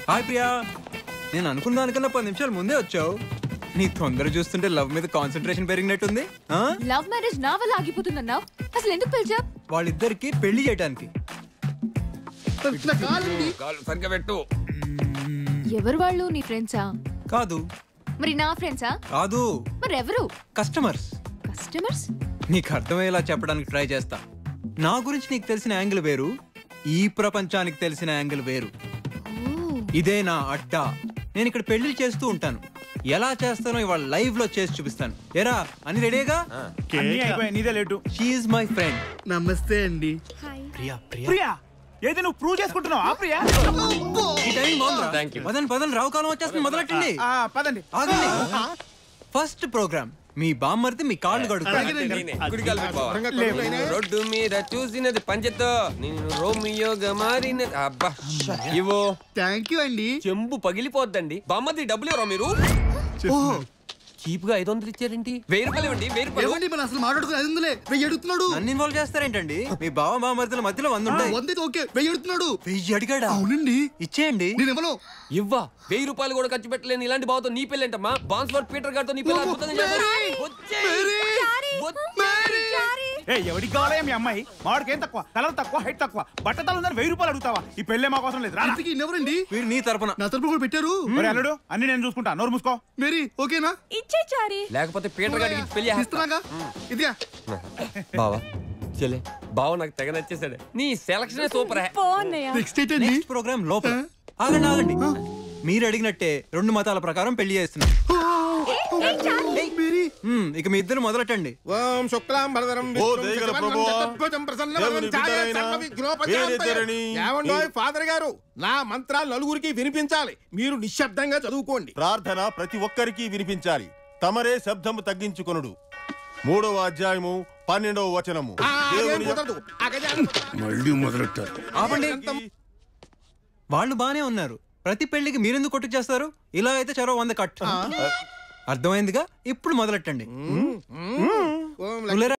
Hi Priya, నేను అనుకున్న దానికన్నా 10 నిమిషాలు ముందే వచ్చావు. నీ తొందర చూస్తుంటే లవ్ మీద కాన్సన్ట్రేషన్ పెరిగినట్టుంది. లవ్ మ్యారేజ్ నా వల్ల ఆగిపోతుందన్నావు, అసలు ఎందుకు పిలిచా? వాళ్ళిద్దరికి పెళ్లి చేయడానికి. ఎవరు వాళ్ళు? నీ ఫ్రెండ్సా? కాదు. మరి నా ఫ్రెండ్సా? కాదు. మరి ఎవరు? కస్టమర్స్. కస్టమర్స్? నీకు అర్థమయ్యేలా చెప్పడానికి ట్రై చేస్తా. నా గురించి నీకు తెలిసిన యాంగిల్ వేరు, ఈ ప్రపంచానికి తెలిసిన యాంగిల్ వేరు. ఇదే నా అడ్డా. నేను ఇక్కడ పెళ్లి చేస్తూ ఉంటాను. ఎలా చేస్తానో ఇవాళ లైవ్ లో చేసి చూపిస్తాను. ఎరా అని రెడీగా? నీదే late. She is my friend. నమస్తే అండి. ప్రియా ప్రియా ప్రియా ఏది నువ్వు ప్రూవ్ చేసుకుంటున్నావు? ఆ ప్రియా ఈ టైం బాగుందా? పదండి పదండి, రావు కాలం వచ్చేస్తుంది, మొదలెట్టండి. పదండి. ఆగండి. ఫస్ట్ ప్రోగ్రామ్ మీ బామ్మర్ది మీ కాళ్ళు కడుగుతాడు. రోడ్డు మీద చూసినది పంచతో నేను రోమియోగా మారినది. అబ్బా ఇవో థ్యాంక్ యూ అండి. చెంబు పగిలిపోద్దండి. బామ్మది డబ్బులు ఎవరో మీరు చీప్ గా 500 ఇచ్చారేంటి? 1000 రూపాయలు ఇవ్వండి. 1000 రూపాయలు మనం అసలు మాట్లాడుకుని 500 1000 అడుగుతున్నాడు. నన్ను ఇన్వాల్వ్ చేస్తారేంటండి? మీ బావ బామ్మర్దుల మధ్యలో 100 ఉంటాయి. 100 ఓకే, 1000 అడుగుతున్నాడు. 1000 అడిగాడా? అవునండి. ఇచ్చేయండి. నేను ఇవ్వను. ఇవ్వా 1000 రూపాయలు కూడా ఖర్చు పెట్టలేని ఇలాంటి బావతో నీ పెళ్ళి ఏంటమ్మా? బాన్స్ఫోర్డ్ పీటర్ గారితో నీ పెళ్ళి అద్భుతంగా చేస్తారు. ఎవరికి కావాలా మీ అమ్మాయి? మామిడికి ఏం తక్కువ, కలర్ తక్కువ, హైట్ తక్కువ, బట్టతలు 1000 రూపాయలు అడుగుతావా? ఈ పెళ్ళే మా కోసం లేదు. ఎవరండి? మీరు నీ తరపున. నా తరపున కూడా పెట్టారు. అల్లుడు అన్ని నేను చూసుకుంటా, నోరు మూసుకో. మేరీ ఓకేనా? ఇచ్చే చారి. లేకపోతే పీటర్ గారికి పెళ్లి ఇస్తున్నాగా. ఇదిగా బావా చెల్లె బావ నాకు తెగ నచ్చేసాడు. నీ సెలక్షన్ సూపర్. నెక్స్ట్ ప్రోగ్రామ్ లోపల. ఆగండి ఆగండి. మీరు అడిగినట్టే 2 మతాల ప్రకారం పెళ్లి చేస్తున్నాం. ఇక మీ ఇద్దరు మొదలెట్టండి. ఓం శుక్లాం భరధరం ఫాదర్ గారు, నా మంత్రాలు నలుగురికి వినిపించాలి. మీరు నిశ్శబ్దంగా చదువుకోండి. ప్రార్థన ప్రతి ఒక్కరికి వినిపించాలి. తమరే శబ్దము తగ్గించుకొనుడు. 3వ అధ్యాయము 12వ వచనము. మళ్ళీ మొదలెట్టారు. ఆపండి. వాళ్ళు బానే ఉన్నారు. ప్రతి పెళ్లికి మీరెందుకు కొట్టు చేస్తారు? ఇలా అయితే చెరో 100 కట్. అర్థమైందిగా? ఇప్పుడు మొదలెట్టండి.